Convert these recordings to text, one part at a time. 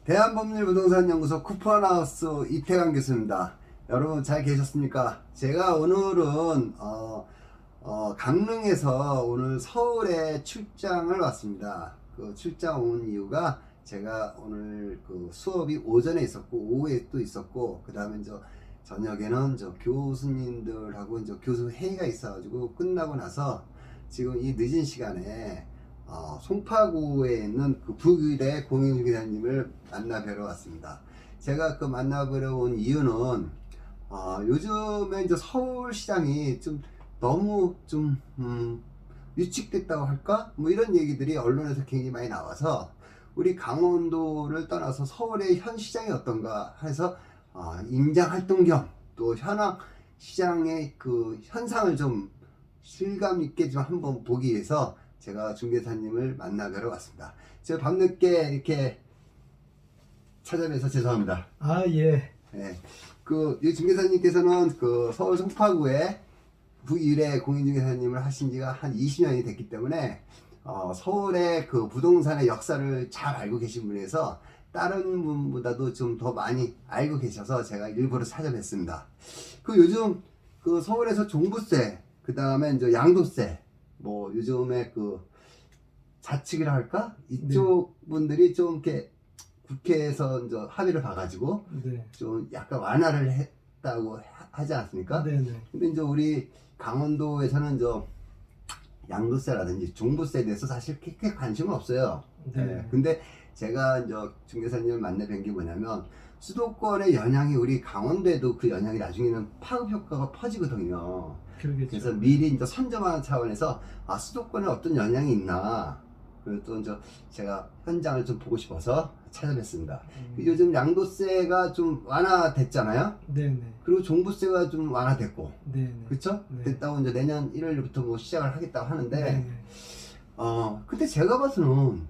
대한법률부동산연구소 쿠퍼하우스 이태강 교수입니다. 여러분 잘 계셨습니까? 제가 오늘은 강릉에서 오늘 서울에 출장을 왔습니다. 그 출장 온 이유가 제가 오늘 그 수업이 오전에 있었고 오후에 또 있었고 그 다음에 저녁에는 교수님들하고 교수 회의가 있어가지고 끝나고 나서 지금 이 늦은 시간에 송파구에 있는 그 북일의 공인중 기사님을 만나 뵈러 왔습니다. 제가 그 만나 뵈러 온 이유는 요즘에 서울시장이 좀 너무 위축됐다고 할까? 뭐 이런 얘기들이 언론에서 굉장히 많이 나와서 우리 강원도를 떠나서 서울의 현 시장이 어떤가 해서 임장활동 겸 또 현황 시장의 그 현상을 좀 실감 있게 좀 한번 보기 위해서 제가 중개사님을 만나 뵈러 왔습니다. 제가 밤늦게 이렇게 찾아뵈서 죄송합니다. 예. 네. 이 중개사님께서는 그 서울 송파구에 북일의 공인중개사님을 하신 지가 한 20년이 됐기 때문에 서울의 그 부동산의 역사를 잘 알고 계신 분이어서 다른 분보다도 좀 더 많이 알고 계셔서 제가 일부러 찾아뵀습니다. 요즘 그 서울에서 종부세, 그 다음에 양도세, 뭐 요즘에 그 자칙이라 할까? 이쪽 분들이 좀 이렇게 국회에서 합의를 봐가지고 좀 약간 완화를 했다고 하지 않습니까? 근데 우리 강원도에서는 양도세라든지 종부세에 대해서 사실 크게 관심은 없어요. 근데 제가 중개사님을 만나 뵌 게 뭐냐면 수도권의 영향이 우리 강원도에도 그 영향이 나중에는 파급 효과가 퍼지거든요. 그러겠죠. 그래서 미리 선점하는 차원에서 수도권에 어떤 영향이 있나, 그리고 또 제가 현장을 좀 보고 싶어서 찾아뵀습니다. 요즘 양도세가 좀 완화됐잖아요. 그리고 종부세가 좀 완화됐고, 그렇죠? 됐다고 내년 1월부터 뭐 시작을 하겠다고 하는데, 근데 제가 봐서는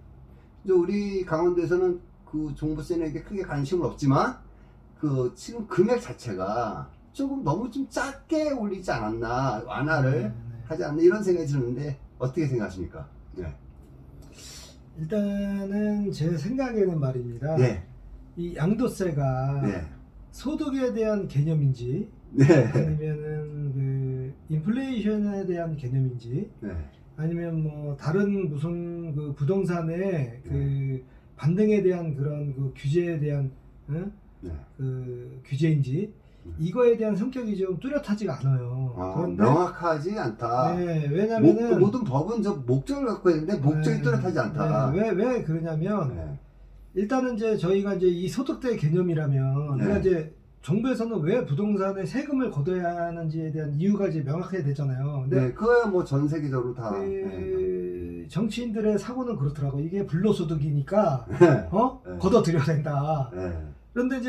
우리 강원도에서는 그 종부세는 이게 크게 관심은 없지만 지금 금액 자체가 조금 너무 좀 작게 올리지 않았나, 완화를 하지 않나 이런 생각이 드는데 어떻게 생각하십니까? 네. 일단은 제 생각에는 말입니다. 이 양도세가 소득에 대한 개념인지 아니면은 그 인플레이션에 대한 개념인지 아니면 뭐 다른 무슨 그 부동산의 그 반등에 대한 그런 그 규제에 대한 그 규제인지 이거에 대한 성격이 좀 뚜렷하지가 않아요. 그런데 명확하지 않다. 왜냐면은 모든 법은 목적을 갖고 있는데 목적이 뚜렷하지 않다. 왜 그러냐면 일단은 저희가 이 소득세 개념이라면 우리가 정부에서는 왜 부동산에 세금을 걷어야 하는지에 대한 이유가 명확해야 되잖아요. 근데 그거야 뭐 전 세계적으로 다. 정치인들의 사고는 그렇더라고. 이게 불로소득이니까 걷어들여야 된다. 그런데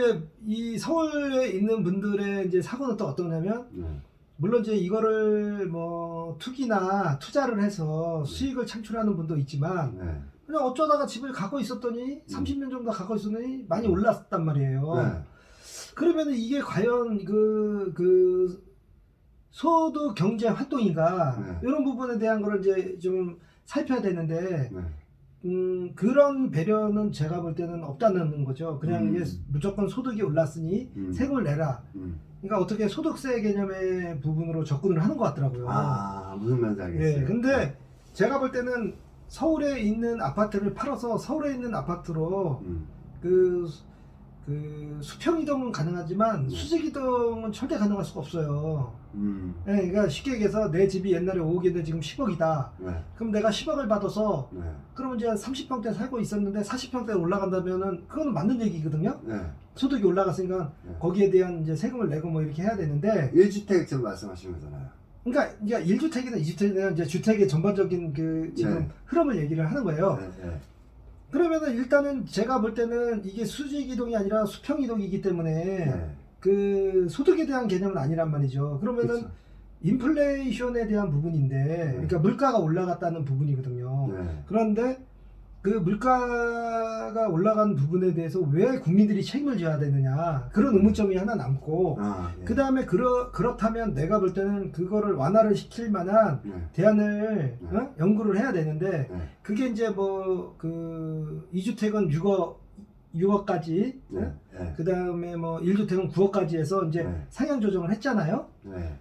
이 서울에 있는 분들의 사고는 또 어떠냐면 물론 이거를 뭐 투기나 투자를 해서 수익을 창출하는 분도 있지만 그냥 어쩌다가 집을 갖고 있었더니 30년 정도 갖고 있었더니 많이 올랐단 말이에요. 그러면 이게 과연 그 소득 경제 활동인가 이런 부분에 대한 거를 좀 살펴야 되는데 그런 배려는 제가 볼 때는 없다는 거죠. 그냥 이게 무조건 소득이 올랐으니 세금을 내라. 그러니까 어떻게 소득세 개념의 부분으로 접근을 하는 것 같더라고요. 무슨 말인지 알겠어요. 근데 제가 볼 때는 서울에 있는 아파트를 팔아서 서울에 있는 아파트로 그 수평 이동은 가능하지만 수직 이동은 절대 가능할 수가 없어요. 그러니까 쉽게 얘기해서 내 집이 옛날에 5억인데 지금 10억이다. 그럼 내가 10억을 받아서 그러면 30평대 살고 있었는데 40평대 올라간다면은 그거는 맞는 얘기거든요. 소득이 올라갔으니까 거기에 대한 세금을 내고 뭐 이렇게 해야 되는데 1주택 말씀하시는 거잖아요. 그러니까 1주택이나 2주택이나 주택의 전반적인 지금 흐름을 얘기를 하는 거예요. 그러면은 일단은 제가 볼 때는 이게 수직 이동이 아니라 수평 이동이기 때문에 그 소득에 대한 개념은 아니란 말이죠. 그러면은 인플레이션에 대한 부분인데 그러니까 물가가 올라갔다는 부분이거든요. 그런데 그 물가가 올라간 부분에 대해서 왜 국민들이 책임을 져야 되느냐 그런 의문점이 하나 남고 그 다음에 그렇다면 내가 볼 때는 그거를 완화를 시킬 만한 대안을 연구를 해야 되는데 그게 뭐 그 2주택은 6억 6억까지, 네. 네. 그 다음에 뭐 1주택은 9억까지 해서 이제 네. 상향 조정을 했잖아요. 네.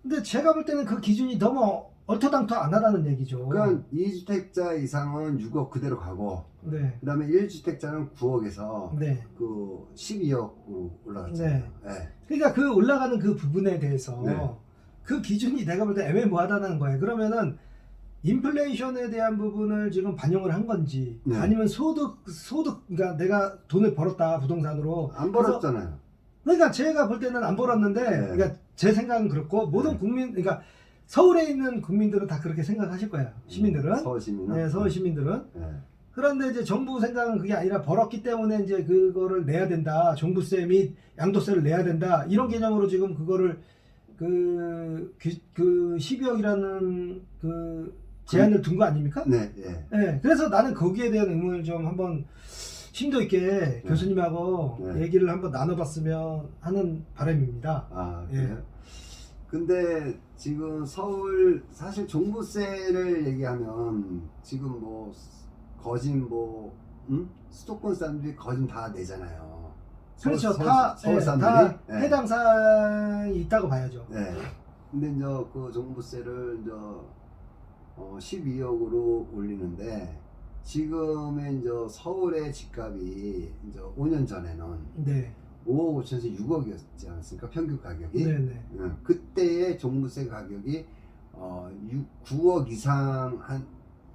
근데 제가 볼 때는 그 기준이 너무 얼토당토 안 하다는 얘기죠. 그러니까 2주택자 이상은 6억 그대로 가고, 네. 그 다음에 1주택자는 9억에서 네. 그 12억으로 올라갔잖아요. 네. 그러니까 그 올라가는 그 부분에 대해서 네. 그 기준이 내가 볼 때 애매모호하다는 거예요. 그러면은 인플레이션에 대한 부분을 지금 반영을 한 건지, 네. 아니면 소득, 그러니까 내가 돈을 벌었다 부동산으로 안 그래서 벌었잖아요. 그러니까 제가 볼 때는 안 벌었는데, 네. 그러니까 제 생각은 그렇고 모든 네. 국민, 그러니까 서울에 있는 국민들은 다 그렇게 생각하실 거예요. 시민들은. 서울 시민은. 네, 서울 시민들은. 네. 그런데 이제 정부 생각은 그게 아니라 벌었기 때문에 이제 그거를 내야 된다. 종부세 및 양도세를 내야 된다. 이런 개념으로 지금 그거를 그 12억이라는 그 제한을 둔 거 아닙니까? 네. 네. 네. 그래서 나는 거기에 대한 의문을 좀 한번 심도 있게 교수님하고 네. 얘기를 한번 나눠봤으면 하는 바람입니다. 아, 예. 그래요? 근데 지금 서울 사실 종부세를 얘기하면 지금 뭐 거진 뭐 수도권 사람들이 거진 다 내잖아요. 그렇죠. 서울 다 사람들이. 네. 해당 사항이 있다고 봐야죠. 네. 근데 이제 그 종부세를 이제 12억으로 올리는데 지금의 이제 서울의 집값이 이제 5년 전에는 네. 5억 5천에서 6억이었지 않았습니까? 평균 가격이. 네네. 그때의 종부세 가격이 9억 이상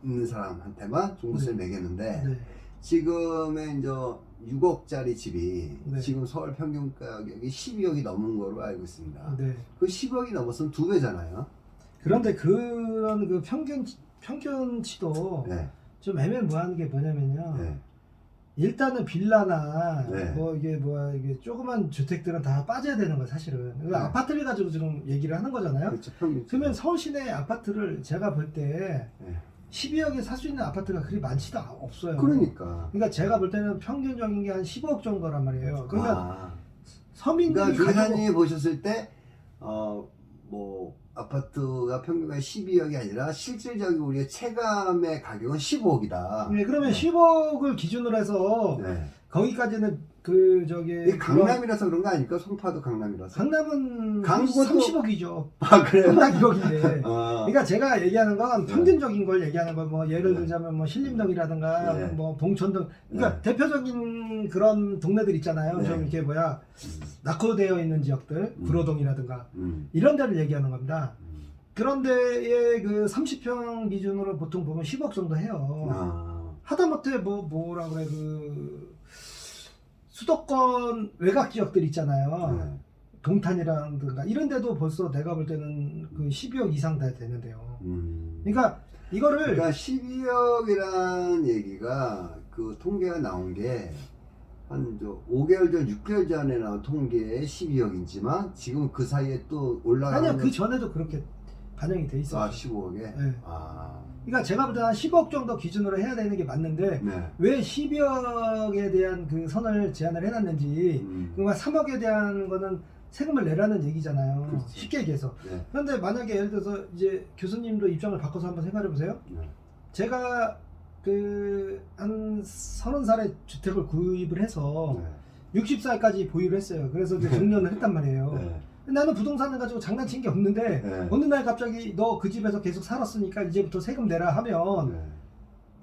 있는 사람한테만 종부세를 매겼는데 네. 지금의 이제 6억짜리 집이 네. 지금 서울 평균 가격이 12억이 넘은 거로 알고 있습니다. 네. 그 10억이 넘었으면 2배잖아요. 그런데 그런 그 평균치도 네. 좀 애매모호한 게 뭐냐면요. 네. 일단은 빌라나 네. 뭐 이게 이게 조그만 주택들은 다 빠져야 되는 거예요, 사실은. 네. 아파트를 가지고 지금 얘기를 하는 거잖아요. 그렇죠. 평균. 그러면 서울 시내 아파트를 제가 볼 때 네. 12억에 살 수 있는 아파트가 그리 많지도 없어요. 그러니까. 그러니까 제가 볼 때는 평균적인 게 한 15억 정도란 말이에요. 그러면 서민들이 그러니까 가지고 교사님이 보셨을 때 뭐 아파트가 평균가 12억이 아니라 실질적인 우리의 체감의 가격은 15억이다. 네, 그러면 10억을 기준으로 해서 네. 거기까지는 그 저기 이게 강남이라서 그런 거 아닐까? 송파도 강남이라서. 강남은 강북은 또- 30억이죠. 아 그래요? 딱 1억인데. 아, 그러니까 제가 얘기하는 건 네. 평균적인 걸 얘기하는 거, 뭐 예를 네. 들자면 뭐 신림동이라든가 네. 뭐 봉천동, 그러니까 네. 대표적인 그런 동네들 있잖아요. 네. 좀 이렇게 낙후되어 있는 지역들, 구로동이라든가 이런 데를 얘기하는 겁니다. 그런데의 그 30평 기준으로 보통 보면 10억 정도 해요. 하다못해 뭐라 그래 그 수도권 외곽 지역들 있잖아요. 네. 동탄이라든가 이런 데도 벌써 내가 볼 때는 그 12억 이상 다 되는데요. 그러니까 이거를 그러니까 12억이란 얘기가 그 통계가 나온 게 한 5개월 전, 6개월 전에 나온 통계에 12억이지만 지금 그 사이에 또 올라가는 아니야 그 전에도 그렇게 반영이 돼 있어요. 15억에? 네. 아, 그러니까 제가 볼 때는 한 10억 정도 기준으로 해야 되는 게 맞는데 네. 왜 12억에 대한 그 선을 제한을 해놨는지 그러니까 3억에 대한 거는 세금을 내라는 얘기잖아요. 그렇죠. 쉽게 얘기해서. 네. 그런데 만약에 예를 들어서 이제 교수님도 입장을 바꿔서 한번 생각해 보세요. 네. 제가 그 한 30살에 주택을 구입을 해서 60살까지 보유를 했어요. 그래서 이제 정년을 했단 말이에요. 네. 나는 부동산을 가지고 장난친 게 없는데 네. 어느 날 갑자기 너 그 집에서 계속 살았으니까 이제부터 세금 내라 하면 네.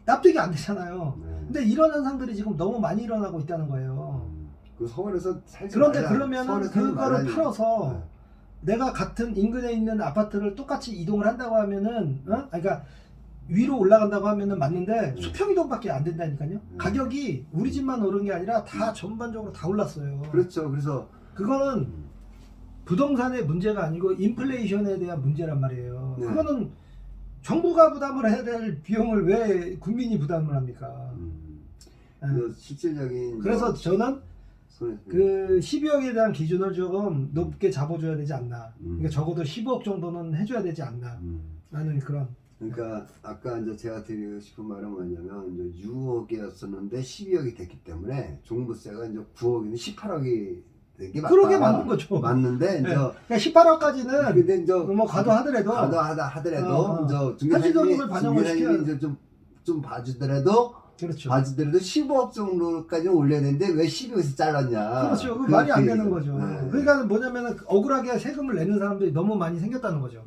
납득이 안 되잖아요. 네. 근데 이런 현상들이 지금 너무 많이 일어나고 있다는 거예요. 그 서울에서 살지 그런데 말아야- 그러면은 서울에서 살지 그거를 말아야- 팔아서 내가 같은 인근에 있는 아파트를 똑같이 이동을 한다고 하면은 그러니까 위로 올라간다고 하면은 맞는데 수평 이동밖에 안 된다니까요. 가격이 우리 집만 오른 게 아니라 다 전반적으로 다 올랐어요. 그렇죠. 그래서 그거는 부동산의 문제가 아니고 인플레이션에 대한 문제란 말이에요. 네. 그거는 정부가 부담을 해야 될 비용을 왜 국민이 부담을 합니까? 네. 그 실질적인 그래서 저는 그 12억에 대한 기준을 조금 높게 잡아줘야 되지 않나. 그러니까 적어도 15억 정도는 해줘야 되지 않나. 라는 그런. 그러니까 아까 이제 제가 드리고 싶은 말은 뭐냐면 이제 6억이었었는데 12억이 됐기 때문에 종부세가 이제 9억이면 18억이 되게 맞다. 그러게 맞는 거죠. 맞는데 이제 네. 그러니까 18억까지는 근데 이제 뭐 과도하더라도 하더라도 이제 현실적인 걸 반영을 중개사님이 이제 좀 봐주더라도 그렇죠. 봐주더라도 15억 정도까지 올려야 되는데 왜 12억에서 잘랐냐. 그렇죠. 그 말이 안 되는 얘기죠. 거죠. 네. 그러니까 뭐냐면 억울하게 세금을 내는 사람들이 너무 많이 생겼다는 거죠.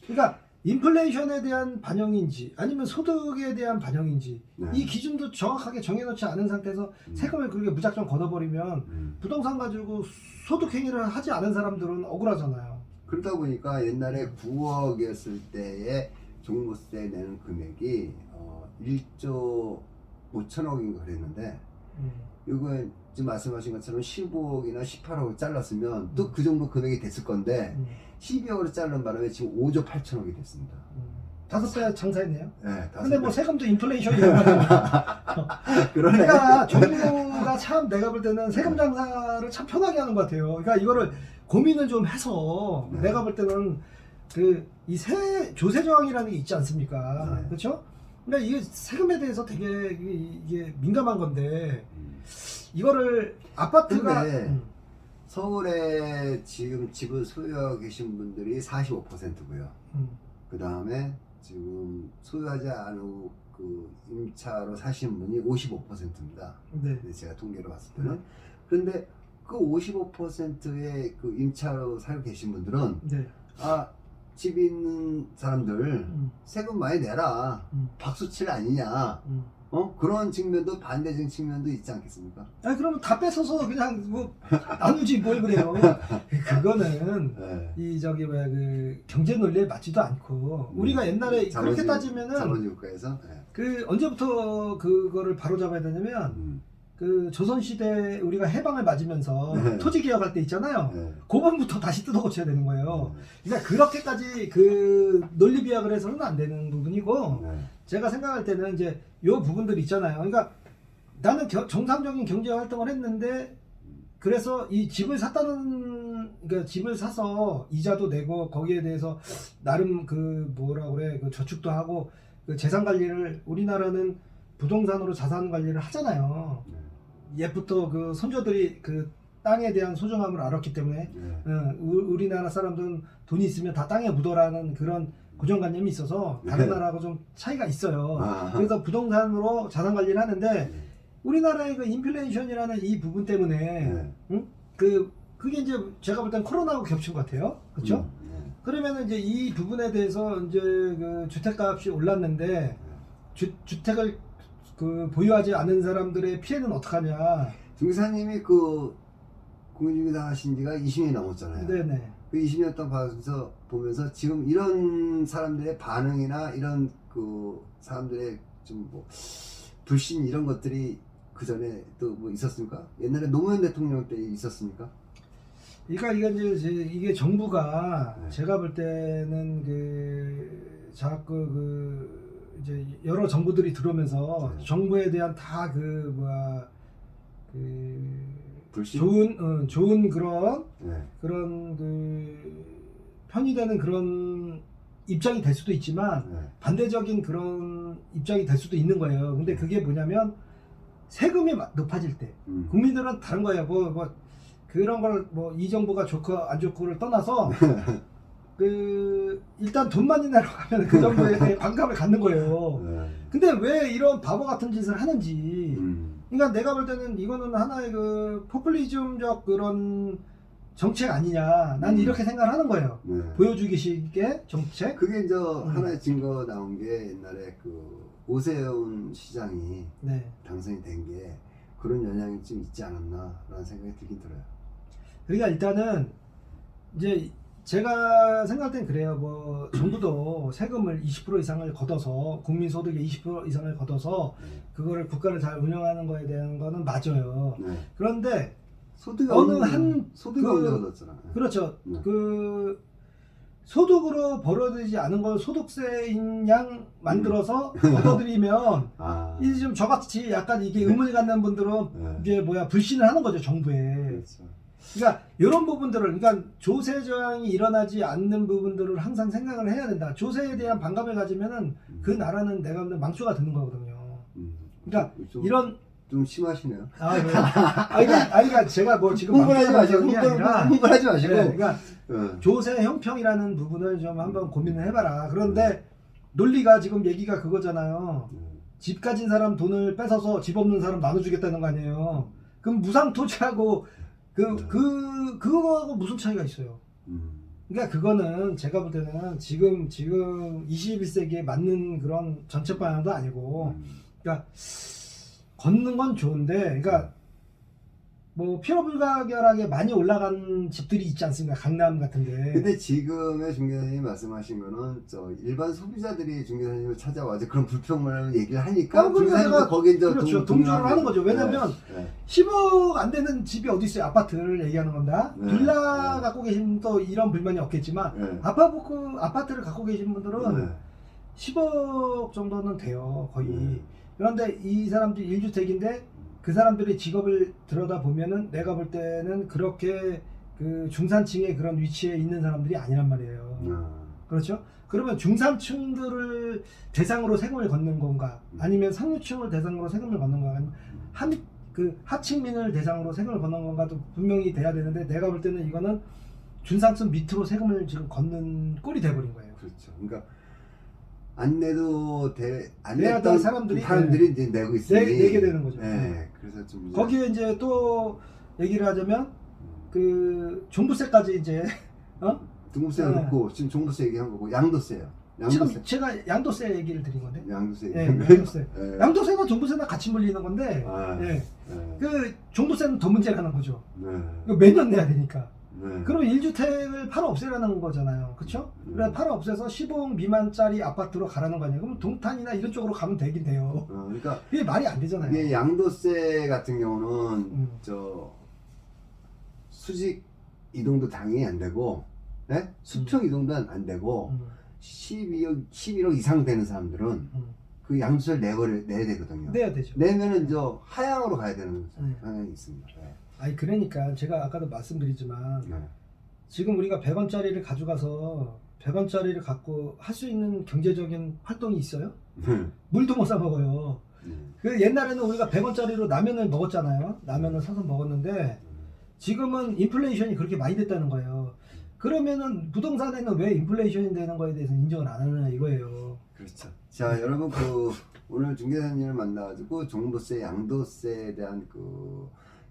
그러니까 인플레이션에 대한 반영인지 아니면 소득에 대한 반영인지 네. 이 기준도 정확하게 정해놓지 않은 상태에서 세금을 그렇게 무작정 걷어버리면 부동산 가지고 소득 행위를 하지 않은 사람들은 억울하잖아요. 그러다 보니까 옛날에 9억이었을 때에 종부세 내는 금액이 1조 5천억인가 그랬는데 이건 지금 말씀하신 것처럼 15억이나 18억을 잘랐으면 또 그 정도 금액이 됐을 건데 12억으로 자른 바람에 지금 5조 8천억이 됐습니다. 5배 장사했네요. 네, 근데 뭐 세금도 인플레이션이라고 하잖아요. 그러네. 그러니까 정부가 참 내가 볼 때는 세금 장사를 참 편하게 하는 것 같아요. 그러니까 이거를 고민을 좀 해서 네. 내가 볼 때는 그 이 조세 저항이라는 게 있지 않습니까? 네. 그렇죠? 그러니까 이게 세금에 대해서 되게 이게 민감한 건데 이거를 아파트가 근데 서울에 지금 집을 소유하고 계신 분들이 45%고요. 그 다음에 지금 소유하지 않은 그 임차로 사시는 분이 55%입니다. 네. 제가 통계로 봤을 때는. 그런데 그 55%의 그 임차로 살고 계신 분들은 네. 집 있는 사람들 세금 많이 내라. 박수칠 아니냐. 그런 측면도 반대적인 측면도 있지 않겠습니까? 아니 그러면 다 뺏어서 그냥 뭐 나누지 뭘 그래요. 그거는 네. 이 저기 뭐야 그 경제 논리에 맞지도 않고 우리가 옛날에 그렇게 따지면은 자본주의 국가에서 그 언제부터 그거를 바로 잡아야 되냐면 그 조선시대 우리가 해방을 맞으면서 네. 토지 개혁할 때 있잖아요. 네. 그번부터 다시 뜯어 고쳐야 되는 거예요. 그러니까 그렇게까지 그 논리 비약을 해서는 안 되는 부분이고 네. 제가 생각할 때는 이제 요 부분들 있잖아요. 그러니까 나는 정상적인 경제 활동을 했는데 그래서 이 집을 샀다는 그러니까 집을 사서 이자도 내고 거기에 대해서 나름 그 뭐라 그래 그 저축도 하고 그 재산 관리를 우리나라는 부동산으로 자산 관리를 하잖아요. 옛부터 그 선조들이 그 땅에 대한 소중함을 알았기 때문에 우리나라 사람들은 돈이 있으면 다 땅에 묻어라는 그런 고정관념이 있어서 다른 나라하고 좀 차이가 있어요. 그래서 부동산으로 자산 관리를 하는데 우리나라의 그 인플레이션이라는 이 부분 때문에 그게 이제 제가 볼 땐 코로나하고 겹친 것 같아요. 그렇죠? 그러면은 이제 이 부분에 대해서 이제 그 주택값이 올랐는데 주택을 그 보유하지 않은 사람들의 피해는 어떡하냐. 중기사님이 그 공인중개사 하신 지가 20년이 넘었잖아요. 네네. 그 20년 동안 보면서 지금 이런 사람들의 반응이나 이런 그 사람들의 좀 뭐 불신 이런 것들이 그 전에 또 뭐 있었습니까? 옛날에 노무현 대통령 때 있었습니까? 그러니까 이게 정부가 네. 제가 볼 때는 그 자꾸 그 이제 여러 정부들이 들어오면서 네. 정부에 대한 다 그 뭐야 그 불신? 좋은 그런 네. 그런 그 편이 되는 그런 입장이 될 수도 있지만 네. 반대적인 그런 입장이 될 수도 있는 거예요. 근데 그게 뭐냐면 세금이 높아질 때 국민들은 다른 거예요. 뭐 그런 걸 뭐 이 정부가 좋고 안 좋고를 떠나서 그 일단 돈만 내러 가면 그 정도에 대해 반감을 갖는 거예요. 근데 왜 이런 바보 같은 짓을 하는지. 그러니까 내가 볼 때는 이거는 하나의 그 포퓰리즘적 그런 정책 아니냐. 난 이렇게 생각을 하는 거예요. 보여주기식의 정책. 그게 이제 하나의 증거 나온 게 옛날에 그 오세훈 시장이 네. 당선이 된 게 그런 영향이 좀 있지 않았나라는 생각이 들긴 들어요. 그러니까 일단은 이제 제가 생각할 땐 그래요. 뭐 정부도 세금을 20% 이상을 걷어서 국민 소득의 20% 이상을 걷어서 그거를 국가를 잘 운영하는 거에 대한 거는 맞아요. 그런데 소득이 어느 한 소득이 어느 정도 잖아. 그렇죠. 그 소득으로 벌어들이지 않은 걸 소득세인 양 만들어서 걷어들이면 이제 좀 저같이 약간 이게 의문을 갖는 분들은 이제 뭐야 불신을 하는 거죠 정부에. 그렇죠. 그러니까 이런 부분들을 그러니까 조세 저항이 일어나지 않는 부분들을 항상 생각을 해야 된다. 조세에 대한 반감을 가지면은 그 나라는 내가 보면 망조가 되는 거거든요. 그러니까 이런 좀 심하시네요. 그러니까 제가 뭐 지금 흥분하지 마시고 흥분하지 마시고. 네, 그러니까 조세 형평이라는 부분을 좀 한번 고민을 해봐라. 그런데 논리가 지금 얘기가 그거잖아요. 집 가진 사람 돈을 뺏어서 집 없는 사람 나눠주겠다는 거 아니에요. 그럼 무상토지하고 그거하고 무슨 차이가 있어요? 그러니까 그거는 제가 볼 때는 지금 21세기에 맞는 그런 정책 방향도 아니고, 그러니까 걷는 건 좋은데, 그러니까 뭐 필요불가결하게 많이 올라간 집들이 있지 않습니까? 강남 같은데. 근데 지금의 중개사님이 말씀하신 거는 저 일반 소비자들이 중개사님을 찾아와서 그런 불평을 얘기를 하니까 중개사님도 거기에 이제 그렇죠. 동조를 하는 거죠. 왜냐면 10억 안 되는 집이 어디 있어요? 아파트를 얘기하는 건다. 빌라 갖고 계신 분도 이런 불만이 없겠지만 아파트를 갖고 계신 분들은 10억 정도는 돼요. 거의. 그런데 이 사람들이 1주택인데 그 사람들의 직업을 들여다 보면은 내가 볼 때는 그렇게 그 중산층의 그런 위치에 있는 사람들이 아니란 말이에요. 그렇죠? 그러면 중산층들을 대상으로 세금을 걷는 건가? 아니면 상류층을 대상으로 세금을 걷는 건가? 아니면 그 하층민을 대상으로 세금을 걷는 건가도 분명히 돼야 되는데 내가 볼 때는 이거는 중산층 밑으로 세금을 지금 걷는 꼴이 돼버린 거예요. 그렇죠. 그러니까 안 내도 안 내야 냈던 될 사람들이 이제 내고 있으니 내게 되는 거죠. 그래서 좀 거기에 이제 또 얘기를 하자면 그 종부세까지 이제 종부세 그렇고 지금 종부세 얘기한 거고 양도세요. 지금 제가 양도세 얘기를 드린 건데. 양도세. 양도세. 양도세나 종부세나 같이 물리는 건데. 그 종부세는 더 문제라는 거죠. 매년 내야 되니까. 그럼 1주택을 팔아 없애라는 거잖아요. 그렇죠? 그래 팔아 없애서 15억 미만짜리 아파트로 가라는 거 아니에요. 그럼 동탄이나 이런 쪽으로 가면 되긴 돼요. 그러니까 이게 말이 안 되잖아요. 이게 양도세 같은 경우는 저 수직 이동도 당연히 안 되고, 수평 이동도 안 되고, 11억 이상 되는 사람들은 그 양도세를 내야 되거든요. 내야 되죠. 내면은 저 하향으로 가야 되는 상황이 있습니다. 아니 그러니까 제가 아까도 말씀드리지만 지금 우리가 100원짜리를 가져가서 100원짜리를 갖고 할 수 있는 경제적인 활동이 있어요? 물도 못 사 먹어요. 그 옛날에는 우리가 100원짜리로 라면을 먹었잖아요. 라면을 사서 먹었는데 지금은 인플레이션이 그렇게 많이 됐다는 거예요. 그러면은 부동산에는 왜 인플레이션이 되는 거에 대해서 인정을 안 하느냐 이거예요. 그렇죠. 자 여러분 오늘 중개사님을 만나가지고 종부세, 양도세에 대한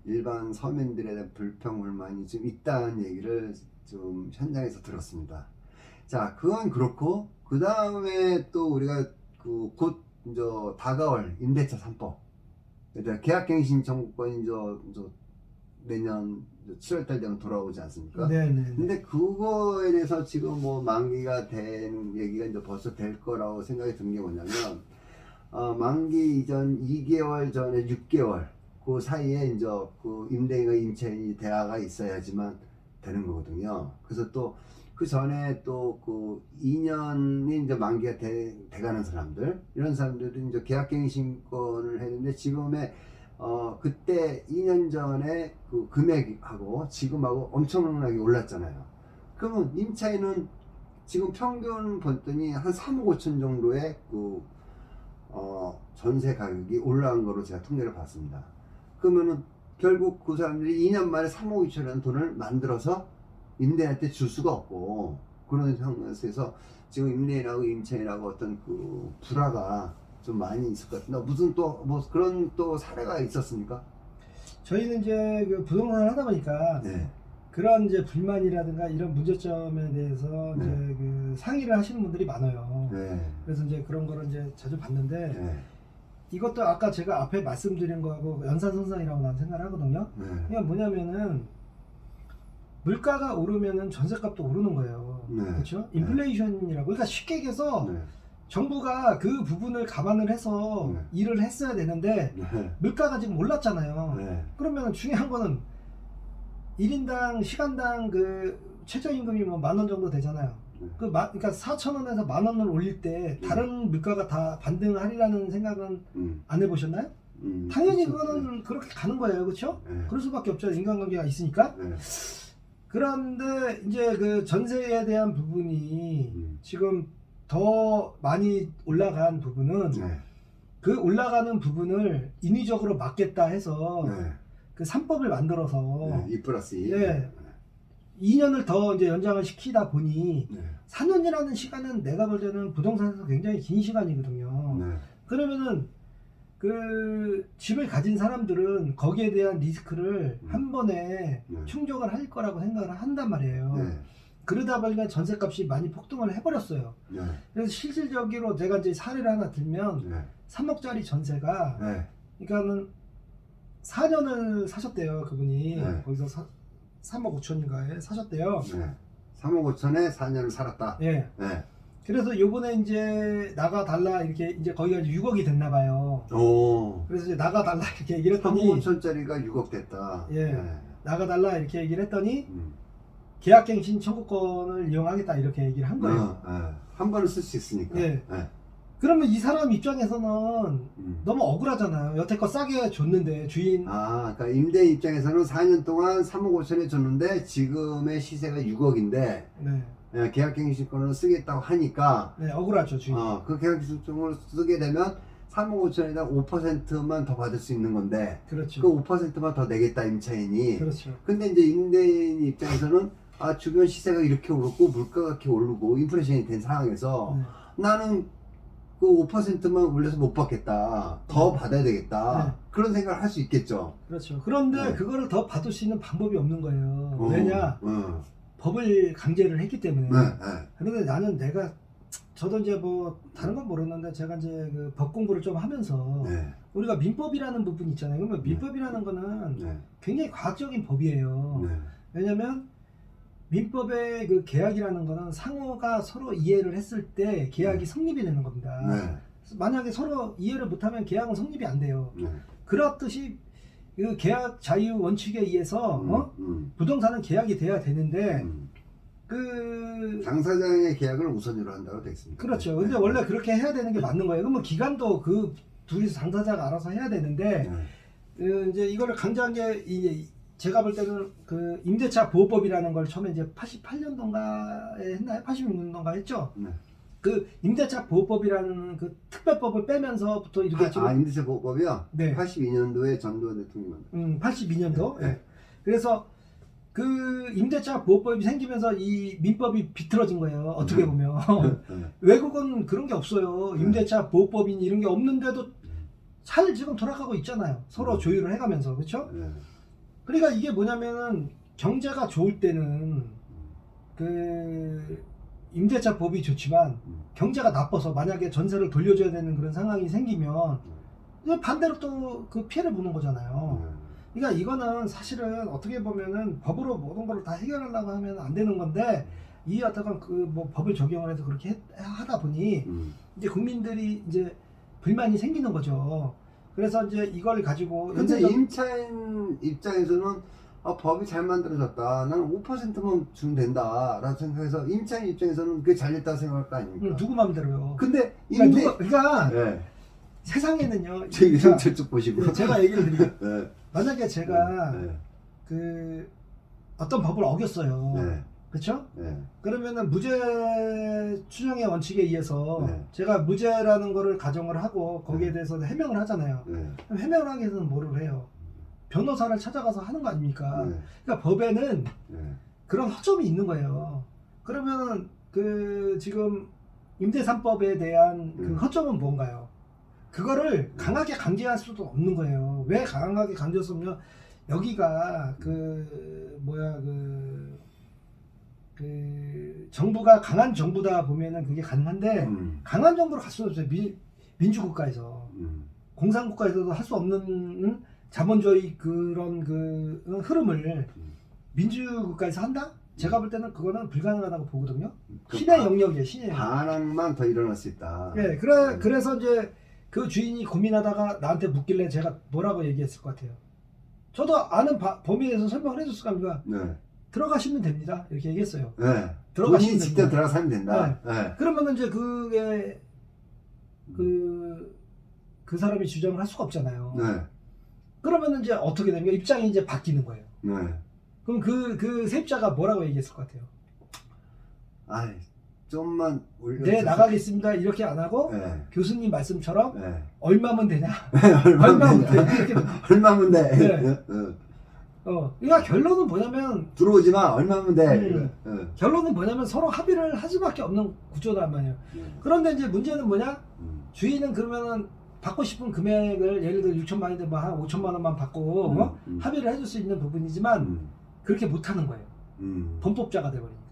일반 서민들에 대한 불평 불만이 좀 있다는 얘기를 좀 현장에서 들었습니다. 자 그건 그렇고 그 다음에 또 우리가 곧 이제 다가올 임대차 3법 계약갱신 청구권이 내년 7월달 되면 돌아오지 않습니까? 네네. 근데 그거에 대해서 지금 뭐 만기가 된 얘기가 이제 벌써 될 거라고 생각이 든 게 뭐냐면 만기 이전 2개월 전에 6개월 그 사이에 이제 임대인과 임차인이 대화가 있어야지만 되는 거거든요. 그래서 또 그 전에 또 2년이 이제 만기가 돼가는 사람들 이런 사람들은 이제 계약갱신권을 했는데 지금의 그때 2년 전에 그 금액하고 지금하고 엄청나게 올랐잖아요. 그러면 임차인은 지금 평균 봤더니 한 3억 5천 정도의 전세 가격이 올라간 거로 제가 통계를 봤습니다. 그러면은 결국 그 사람들이 2년 만에 3억 2천이라는 돈을 만들어서 임대인한테 줄 수가 없고 그런 상황에서 지금 임대인하고 임차인하고 어떤 불화가 좀 많이 있을 것 같은데 무슨 또 뭐 그런 또 사례가 있었습니까? 저희는 이제 부동산을 하다 보니까 그런 이제 불만이라든가 이런 문제점에 대해서 이제 상의를 하시는 분들이 많아요. 그래서 이제 그런 거를 이제 자주 봤는데 이것도 아까 제가 앞에 말씀드린 거하고 연산선상이라고 나는 생각을 하거든요. 그냥 뭐냐면은 물가가 오르면은 전세값도 오르는 거예요. 그렇죠? 인플레이션이라고. 그러니까 쉽게 얘기해서 정부가 그 부분을 감안을 해서 일을 했어야 되는데 물가가 지금 올랐잖아요. 그러면 중요한 거는 1인당 시간당 최저임금이 뭐 10,000원 정도 되잖아요. 그러니까 4,000원에서 10,000원을 올릴 때 다른 물가가 다 반등하리라는 생각은 안 해보셨나요? 당연히 그거는 그렇게 가는 거예요. 그렇죠? 그럴 수밖에 없죠. 인간관계가 있으니까. 그런데 이제 전세에 대한 부분이 지금 더 많이 올라간 부분은 그 올라가는 부분을 인위적으로 막겠다 해서 그 3법을 만들어서 2+2 2년을 더 이제 연장을 시키다 보니 4년이라는 시간은 내가 볼 때는 부동산에서 굉장히 긴 시간이거든요. 그러면은 그 집을 가진 사람들은 거기에 대한 리스크를 한 번에 네. 충족을 할 거라고 생각을 한단 말이에요. 네. 그러다 보니까 전셋값이 많이 폭등을 해버렸어요. 네. 그래서 실질적으로 제가 이제 사례를 하나 들면 네. 3억짜리 전세가 네. 그러니까는 4년을 사셨대요. 그분이 네. 거기서 3억 5천인가에 사셨대요. 네. 3억 5천에 4년을 살았다. 예. 네. 그래서 요번에 이제 나가 달라 이렇게 이제 거기가 이제 6억이 됐나 봐요. 오. 그래서 이제 나가 달라 이렇게 얘기를 3억 했더니 5천짜리가 6억 됐다. 예. 네. 나가 달라 이렇게 얘기를 했더니 음. 계약갱신 청구권을 이용하겠다 이렇게 얘기를 한 거예요. 한 번은 쓸 수 있으니까. 예. 네. 그러면 이 사람 입장에서는 음. 너무 억울하잖아요. 여태껏 싸게 줬는데 주인 그러니까 임대 입장에서는 4년 동안 3억 5천에 줬는데 지금의 시세가 6억인데 네. 계약갱신권을 쓰겠다고 하니까 네, 억울하죠 주인. 그 계약갱신권을 쓰게 되면 3억 5천에다 5%만 더 받을 수 있는 건데 그렇죠. 그 5%만 더 내겠다 임차인이. 그렇죠. 근데 이제 임대인 입장에서는 주변 시세가 이렇게 오르고 물가가 이렇게 오르고 인플레이션이 된 상황에서 네. 나는 그 5%만 올려서 못 받겠다. 더 네. 받아야 되겠다. 네. 그런 생각을 할 수 있겠죠. 그렇죠. 그런데 네. 그거를 더 받을 수 있는 방법이 없는 거예요. 왜냐? 어. 법을 강제를 했기 때문에. 네, 네. 그런데 나는 저도 이제 뭐 다른 건 모르는데 제가 이제 그 법 공부를 좀 하면서 네. 우리가 민법이라는 부분이 있잖아요. 그러면 민법이라는 거는 네. 굉장히 과학적인 법이에요. 네. 왜냐면 민법의 그 계약이라는 거는 상호가 서로 이해를 했을 때 계약이 성립이 되는 겁니다. 네. 만약에 서로 이해를 못하면 계약은 성립이 안 돼요. 네. 그렇듯이 그 계약 자유 원칙에 의해서 부동산은 계약이 돼야 되는데 그 당사자의 계약을 우선으로 한다고 돼 있습니다. 그렇죠. 근데 네. 원래 그렇게 해야 되는 게 맞는 거예요. 그러면 기간도 그 둘이서 당사자가 알아서 해야 되는데 네. 이제 이거를 강조한 게 이제 제가 볼 때는 그 임대차 보호법이라는 걸 처음에 이제 88년도인가에 했나요? 86년도인가 했죠. 네. 그 임대차 보호법이라는 그 특별법을 빼면서부터 이렇게 지금 임대차 보호법이요? 네. 82년도에 전두환 대통령이 82년도. 네. 그래서 그 임대차 보호법이 생기면서 이 민법이 비틀어진 거예요. 어떻게 보면 네. 외국은 그런 게 없어요. 임대차 보호법인 이런 게 없는데도 잘 지금 돌아가고 있잖아요. 서로 조율을 해가면서 그렇죠? 네. 그러니까 이게 뭐냐면은 경제가 좋을 때는 그 임대차 법이 좋지만 경제가 나빠서 만약에 전세를 돌려줘야 되는 그런 상황이 생기면 이제 반대로 또 그 피해를 보는 거잖아요. 그러니까 이거는 사실은 어떻게 보면은 법으로 모든 걸 다 해결하려고 하면 안 되는 건데 이 어떤 그 뭐 법을 적용을 해서 그렇게 하다 보니 이제 국민들이 이제 불만이 생기는 거죠. 그래서 이제 이걸 가지고 근데 임차인 입장에서는 법이 잘 만들어졌다. 나는 5%만 주면 된다. 라고 생각해서 임차인 입장에서는 그게 잘 됐다고 생각할 거 아닙니까? 누구 맘대로요. 근데 그러니까 네. 세상에는요. 저쪽 보시고. 제가 얘기를 드릴게요. 네. 만약에 제가 네. 그 어떤 법을 어겼어요. 네. 그렇죠? 네. 그러면은 무죄 추정의 원칙에 의해서 네. 제가 무죄라는 거를 가정을 하고 거기에 대해서 해명을 하잖아요. 네. 그럼 해명을 하기 위해서는 뭐를 해요? 변호사를 찾아가서 하는 거 아닙니까? 네. 그러니까 법에는 네. 그런 허점이 있는 거예요. 그러면은 그 지금 임대3법에 대한 그 허점은 뭔가요? 그거를 강하게 강제할 수도 없는 거예요. 왜 강하게 강제했으면 여기가 그 정부가 강한 정부다 보면은 그게 가능한데 강한 정부로 갈 수는 없어요. 민주국가에서 공산국가에서도 할 수 없는 자본주의 그런 그 흐름을 민주국가에서 한다? 제가 볼 때는 그거는 불가능하다고 보거든요. 신의 영역이에요. 신의 영역. 반항만 더 일어날 수 있다. 네, 그래서 이제 그 주인이 고민하다가 나한테 묻길래 제가 뭐라고 얘기했을 것 같아요. 저도 아는 범위에서 설명을 해줬을 겁니다. 네. 들어가시면 됩니다. 이렇게 얘기했어요. 네. 들어가시면 본인이 직접 됩니다. 들어가서 하면 된다. 네. 그러면은 이제 그게 그 사람이 주장을 할 수가 없잖아요. 네. 그러면은 이제 어떻게 됩니까? 입장이 이제 바뀌는 거예요. 네. 그럼 그 세입자가 뭐라고 얘기했을 것 같아요? 아이, 좀만 올려. 네, 나가겠습니다. 이렇게 안 하고 네. 교수님 말씀처럼 네. 얼마면 되냐? 얼마면 돼? 이렇게 얼마면 돼? 네. 그러니까 결론은 뭐냐면 들어오지 마. 얼마면 돼? 결론은 뭐냐면 서로 합의를 할 수밖에 없는 구조란 말이에요. 그런데 이제 문제는 뭐냐? 주인은 그러면은 받고 싶은 금액을 예를 들어 6천만 원인데 뭐 한 5천만 원만 받고 합의를 해줄 수 있는 부분이지만 그렇게 못하는 거예요. 범법자가 돼버리니까.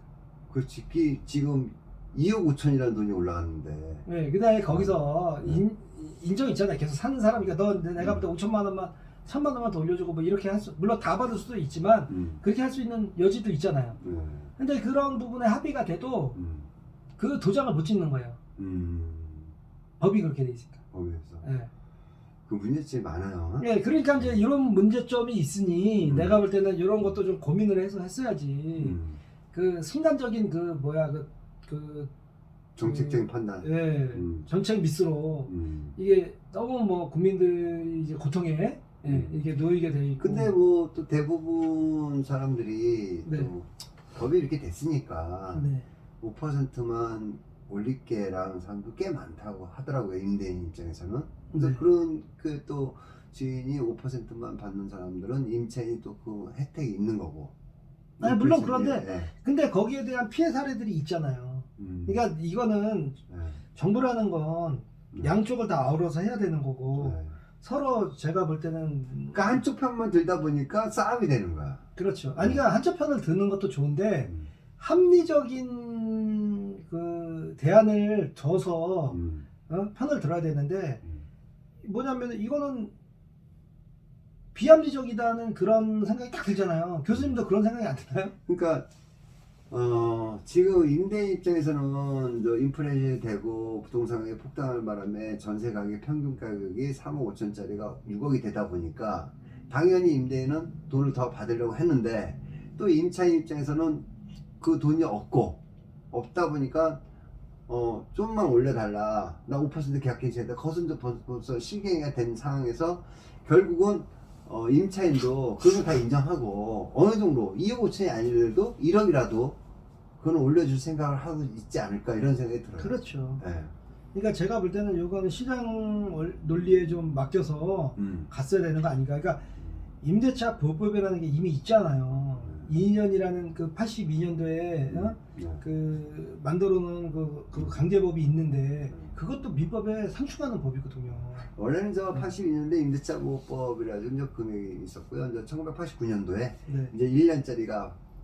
그렇지. 지금 2억 5천이라는 돈이 올라갔는데. 네, 그다음에 거기서 인정 있잖아요. 계속 사는 사람이니까 너 내가 볼 때 5천만 원만 1천만 원만 더 올려주고 뭐 이렇게 할 수, 물론 다 받을 수도 있지만 그렇게 할 수 있는 여지도 있잖아요. 근데 그런 부분에 합의가 돼도 그 도장을 못 찍는 거예요. 법이 그렇게 돼 있으니까. 법에서. 네. 그 문제점이 많아요. 네, 그러니까 이제 이런 문제점이 있으니 내가 볼 때는 이런 것도 좀 고민을 해서 했어야지. 그 순간적인 그 뭐야 그 정책적인 판단. 예, 정책 미스로 이게 너무 뭐 국민들이 이제 고통에 이게 놓이게 돼 있고. 근데 뭐 또 대부분 사람들이 네. 또 법이 이렇게 됐으니까 네. 5%만 올릴게라는 사람도 꽤 많다고 하더라고요. 임대인 입장에서는. 그래서 네. 그런 그 또 주인이 5%만 받는 사람들은 임차인이 또 그 혜택이 있는 거고. 아니, 물론 그런데 예. 근데 거기에 대한 피해 사례들이 있잖아요. 그러니까 이거는 예. 정부라는 건 네. 양쪽을 다 아우러서 해야 되는 거고 예. 서로 제가 볼 때는 그러니까 한쪽 편만 들다 보니까 싸움이 되는 거야. 그렇죠. 아니 그러니까 한쪽 편을 드는 것도 좋은데 합리적인 그 대안을 둬서 편을 들어야 되는데 뭐냐면 이거는 비합리적이다는 그런 생각이 딱 들잖아요. 교수님도 그런 생각이 안 드나요? 그러니까 지금 임대인 입장에서는 저 인플레이션이 되고 부동산 가격이 폭등할 바람에 전세 가격 평균 가격이 3억 5천짜리가 6억이 되다 보니까 당연히 임대인은 돈을 더 받으려고 했는데 또 임차인 입장에서는 그 돈이 없다 보니까 좀만 올려달라. 나 5% 계약갱신했다. 거순도 벌써 실갱이가 된 상황에서 결국은 임차인도 그걸 다 인정하고 어느 정도 2억 5천이 아니더라도 1억이라도 그건 올려줄 생각을 하고 있지 않을까 이런 생각이 들어요. 그렇죠. 네. 그러니까 제가 볼 때는 이거는 시장 논리에 좀 맡겨서 갔어야 되는 거 아닌가. 그러니까 임대차 보호법이라는 게 이미 있잖아요. 2년이라는 그 82년도에 그 만들어놓은 그 강제법이 있는데 그것도 민법에 상충하는 법이거든요. 원래는 저 82년도에 임대차 보호법이라 좀 금액이 있었고요. 이제 1989년도에 네. 이제 1년짜리